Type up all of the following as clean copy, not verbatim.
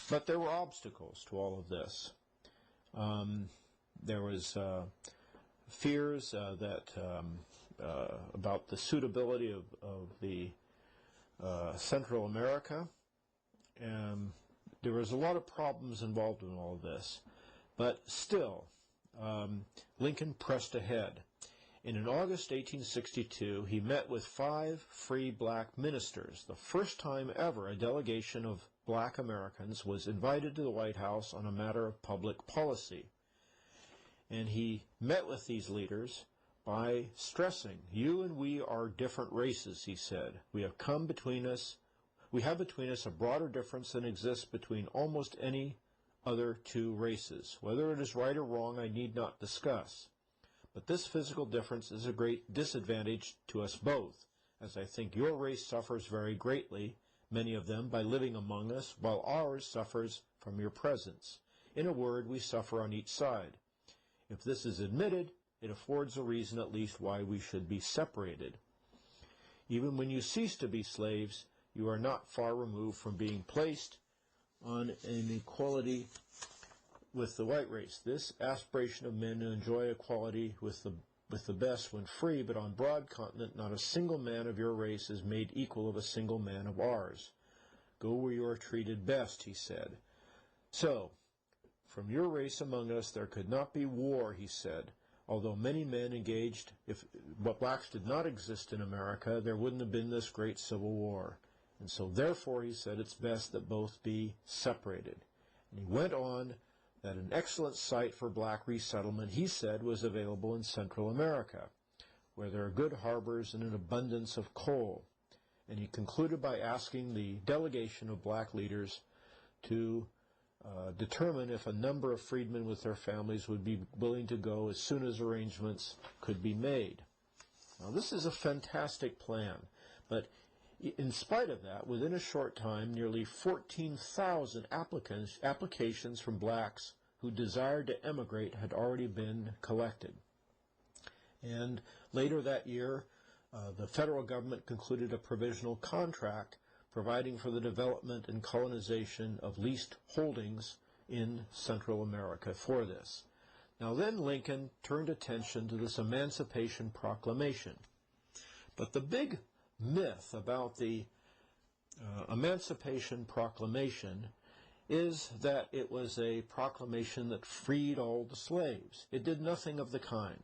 But there were obstacles to all of this. There was fears about the suitability of the Central America, and there was a lot of problems involved in all of this. But still, Lincoln pressed ahead. And in August 1862, he met with 5 free black ministers. The first time ever a delegation of black Americans was invited to the White House on a matter of public policy. And he met with these leaders by stressing, "You and we are different races," he said. We have between us a broader difference than exists between almost any other 2 races. Whether it is right or wrong, I need not discuss. But this physical difference is a great disadvantage to us both, as I think your race suffers very greatly, many of them, by living among us, while ours suffers from your presence. In a word, we suffer on each side. If this is admitted, it affords a reason at least why we should be separated. Even when you cease to be slaves, you are not far removed from being placed on an equality with the white race. This aspiration of men to enjoy equality with the best when free, but on broad continent, not a single man of your race is made equal of a single man of ours. Go where you are treated best," he said. So, from your race among us there could not be war, he said. Although many men engaged, if blacks did not exist in America, there wouldn't have been this great civil war. And so therefore, he said, it's best that both be separated. And he went on that an excellent site for black resettlement, he said, was available in Central America, where there are good harbors and an abundance of coal. And he concluded by asking the delegation of black leaders to determine if a number of freedmen with their families would be willing to go as soon as arrangements could be made. Now, this is a fantastic plan, but in spite of that, within a short time, nearly 14,000 applications from blacks who desired to emigrate had already been collected. And later that year, the federal government concluded a provisional contract providing for the development and colonization of leased holdings in Central America for this. Now then Lincoln turned attention to this Emancipation Proclamation. But the big myth about the Emancipation Proclamation is that it was a proclamation that freed all the slaves. It did nothing of the kind.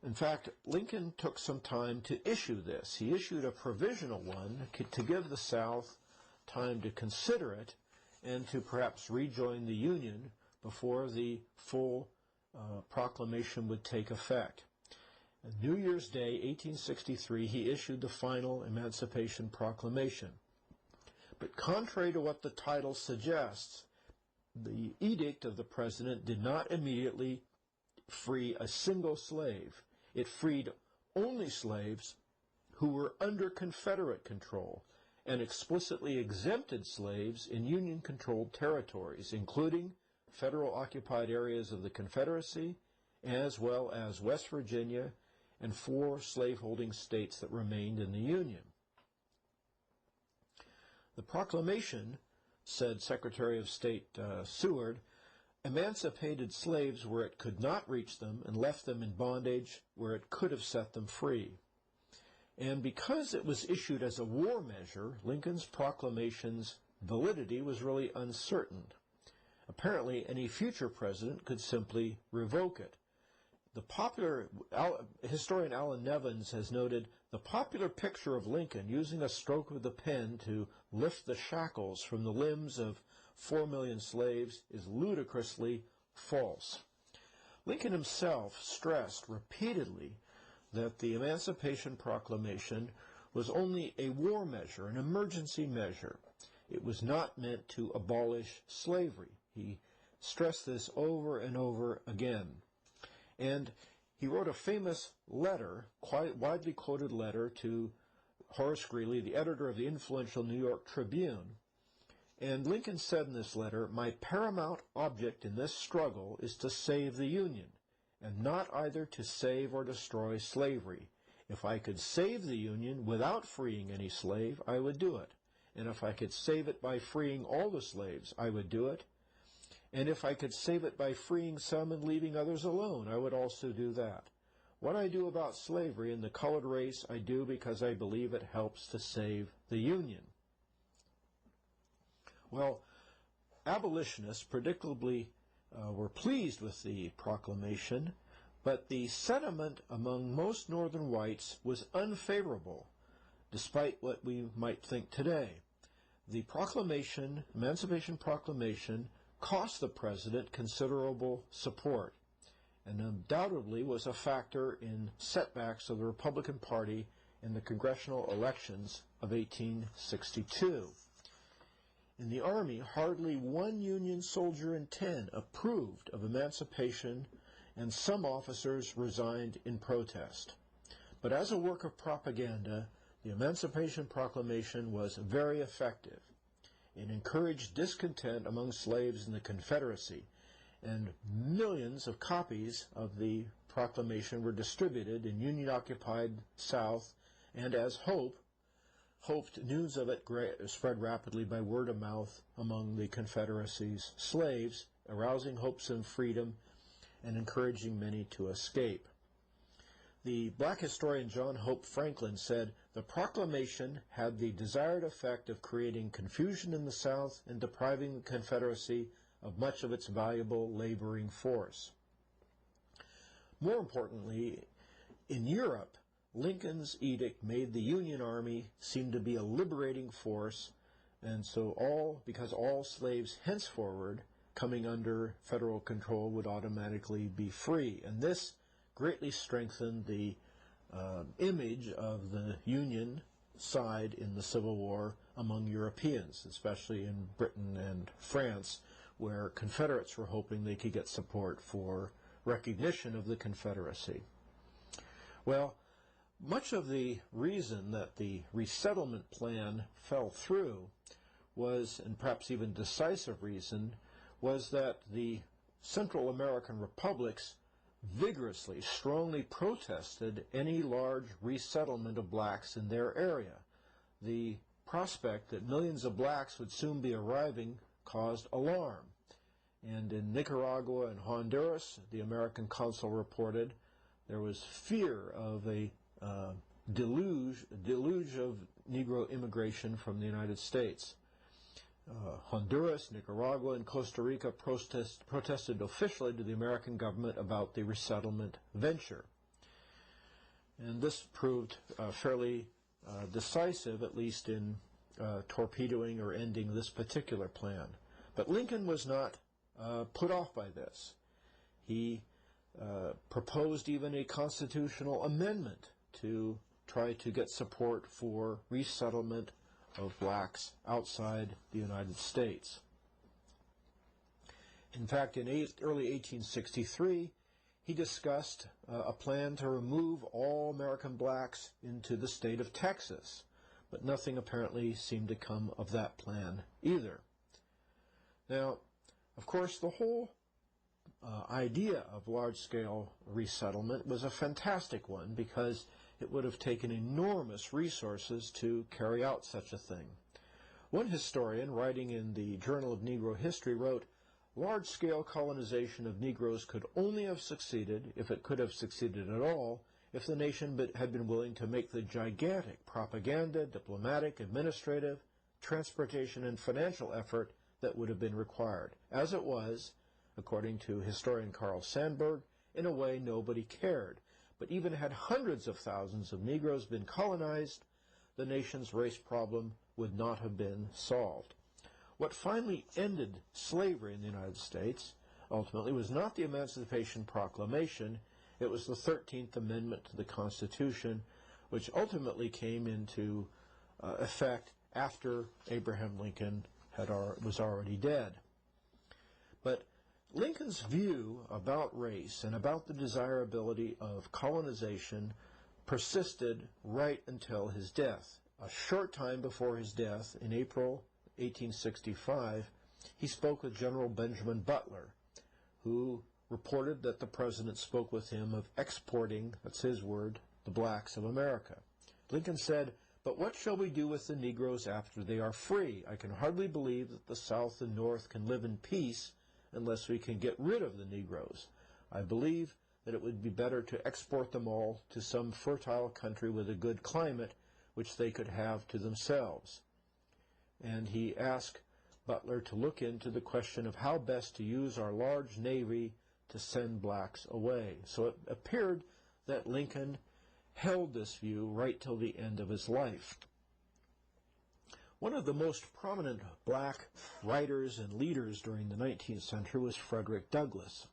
In fact, Lincoln took some time to issue this. He issued a provisional one to give the South time to consider it and to perhaps rejoin the Union before the full proclamation would take effect. On New Year's Day, 1863, he issued the final Emancipation Proclamation. But contrary to what the title suggests, the edict of the president did not immediately free a single slave. It freed only slaves who were under Confederate control and explicitly exempted slaves in Union-controlled territories, including federal occupied areas of the Confederacy, as well as West Virginia and 4 slaveholding states that remained in the Union. The proclamation, said Secretary of State Seward, emancipated slaves where it could not reach them and left them in bondage where it could have set them free. And because it was issued as a war measure, Lincoln's proclamation's validity was really uncertain. Apparently, any future president could simply revoke it. The popular historian Alan Nevins has noted, the popular picture of Lincoln using a stroke of the pen to lift the shackles from the limbs of 4 million slaves is ludicrously false. Lincoln himself stressed repeatedly that the Emancipation Proclamation was only a war measure, an emergency measure. It was not meant to abolish slavery. He stressed this over and over again. And he wrote a famous letter, quite widely quoted letter, to Horace Greeley, the editor of the influential New York Tribune. And Lincoln said in this letter, "My paramount object in this struggle is to save the Union, and not either to save or destroy slavery. If I could save the Union without freeing any slave, I would do it. and if I could save it by freeing all the slaves, I would do it. And if I could save it by freeing some and leaving others alone, I would also do that. What I do about slavery and the colored race, I do because I believe it helps to save the Union. Well, abolitionists predictably were pleased with the proclamation, but the sentiment among most Northern whites was unfavorable, despite what we might think today. The proclamation, Emancipation Proclamation, cost the president considerable support, and undoubtedly was a factor in setbacks of the Republican Party in the congressional elections of 1862. In the Army, hardly one Union soldier in 10 approved of emancipation, and some officers resigned in protest. But as a work of propaganda, the Emancipation Proclamation was very effective. It encouraged discontent among slaves in the Confederacy, and millions of copies of the proclamation were distributed in Union-occupied South, and as hoped, news of it spread rapidly by word of mouth among the Confederacy's slaves, arousing hopes of freedom and encouraging many to escape. The black historian John Hope Franklin said, "The proclamation had the desired effect of creating confusion in the South and depriving the Confederacy of much of its valuable laboring force." More importantly, in Europe, Lincoln's edict made the Union Army seem to be a liberating force, and so because all slaves henceforward coming under federal control would automatically be free. And this greatly strengthened the image of the Union side in the Civil War among Europeans, especially in Britain and France, where Confederates were hoping they could get support for recognition of the Confederacy. Well, much of the reason that the resettlement plan fell through was, and perhaps even decisive reason, was that the Central American republics vigorously, strongly protested any large resettlement of blacks in their area. The prospect that millions of blacks would soon be arriving caused alarm. And in Nicaragua and Honduras, the American consul reported, there was fear of a deluge of Negro immigration from the United States. Honduras, Nicaragua, and Costa Rica protested officially to the American government about the resettlement venture. And this proved fairly decisive, at least in torpedoing or ending this particular plan. But Lincoln was not put off by this. He proposed even a constitutional amendment to try to get support for resettlement of blacks outside the United States. In fact, in early 1863, he discussed a plan to remove all American blacks into the state of Texas, but nothing apparently seemed to come of that plan either. Now, of course, the whole idea of large-scale resettlement was a fantastic one because it would have taken enormous resources to carry out such a thing. One historian, writing in the Journal of Negro History, wrote, "Large-scale colonization of Negroes could only have succeeded, if it could have succeeded at all, if the nation had been willing to make the gigantic propaganda, diplomatic, administrative, transportation, and financial effort that would have been required. As it was, according to historian Carl Sandburg, in a way nobody cared. But even had hundreds of thousands of Negroes been colonized, the nation's race problem would not have been solved." What finally ended slavery in the United States, ultimately, was not the Emancipation Proclamation, it was the 13th Amendment to the Constitution, which ultimately came into effect after Abraham Lincoln was already dead. But Lincoln's view about race and about the desirability of colonization persisted right until his death. A short time before his death, in April 1865, he spoke with General Benjamin Butler, who reported that the president spoke with him of exporting, that's his word, the blacks of America. Lincoln said, But what shall we do with the Negroes after they are free? I can hardly believe that the South and North can live in peace unless we can get rid of the Negroes. I believe that it would be better to export them all to some fertile country with a good climate, which they could have to themselves. And he asked Butler to look into the question of how best to use our large navy to send blacks away. So it appeared that Lincoln held this view right till the end of his life. One of the most prominent black writers and leaders during the 19th century was Frederick Douglass.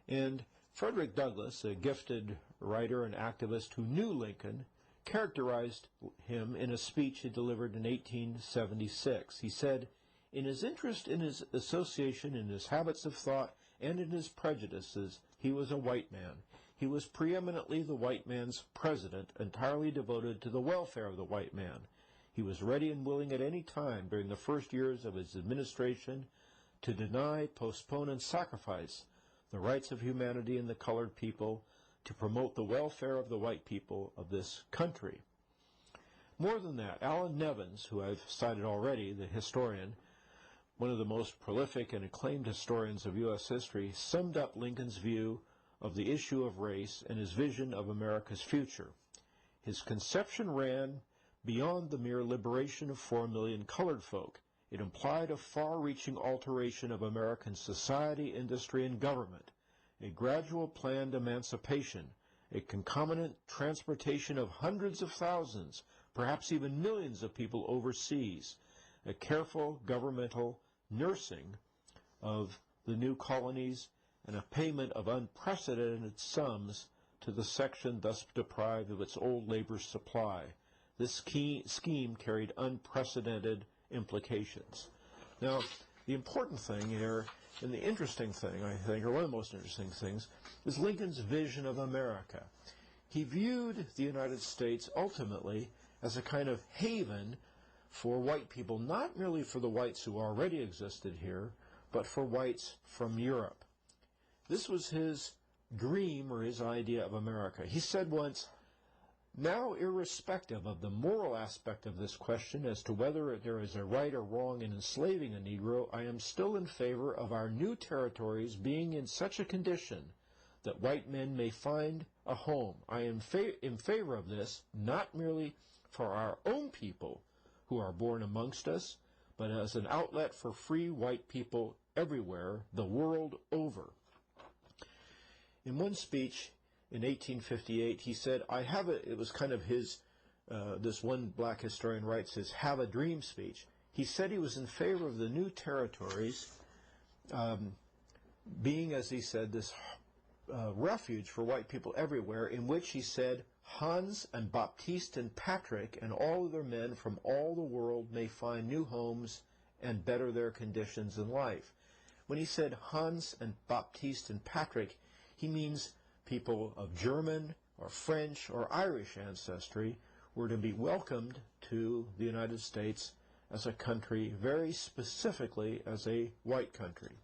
And Frederick Douglass, a gifted writer and activist who knew Lincoln, characterized him in a speech he delivered in 1876. He said, "In his interest, in his association, in his habits of thought, and in his prejudices, he was a white man. He was preeminently the white man's president, entirely devoted to the welfare of the white man. He was ready and willing at any time during the first years of his administration to deny, postpone, and sacrifice the rights of humanity and the colored people to promote the welfare of the white people of this country." More than that, Allen Nevins, who I've cited already, the historian, one of the most prolific and acclaimed historians of U.S. history, summed up Lincoln's view of the issue of race and his vision of America's future. His conception ran beyond the mere liberation of 4 million colored folk. It implied a far-reaching alteration of American society, industry, and government, a gradual planned emancipation, a concomitant transportation of hundreds of thousands, perhaps even millions of people overseas, a careful governmental nursing of the new colonies, and a payment of unprecedented sums to the section thus deprived of its old labor supply. This scheme carried unprecedented implications. Now, the important thing here, and the interesting thing, I think, or one of the most interesting things, is Lincoln's vision of America. He viewed the United States ultimately as a kind of haven for white people, not merely for the whites who already existed here, but for whites from Europe. This was his dream or his idea of America. He said once, "Now, irrespective of the moral aspect of this question as to whether there is a right or wrong in enslaving a Negro, I am still in favor of our new territories being in such a condition that white men may find a home. I am in favor of this, not merely for our own people who are born amongst us, but as an outlet for free white people everywhere, the world over." In one speech in 1858, he said, it was kind of his, this one black historian writes his have a dream speech. He said he was in favor of the new territories being, as he said, this refuge for white people everywhere, in which he said, "Hans and Baptiste and Patrick and all other men from all the world may find new homes and better their conditions in life." When he said Hans and Baptiste and Patrick, he means people of German or French or Irish ancestry were to be welcomed to the United States as a country, very specifically as a white country.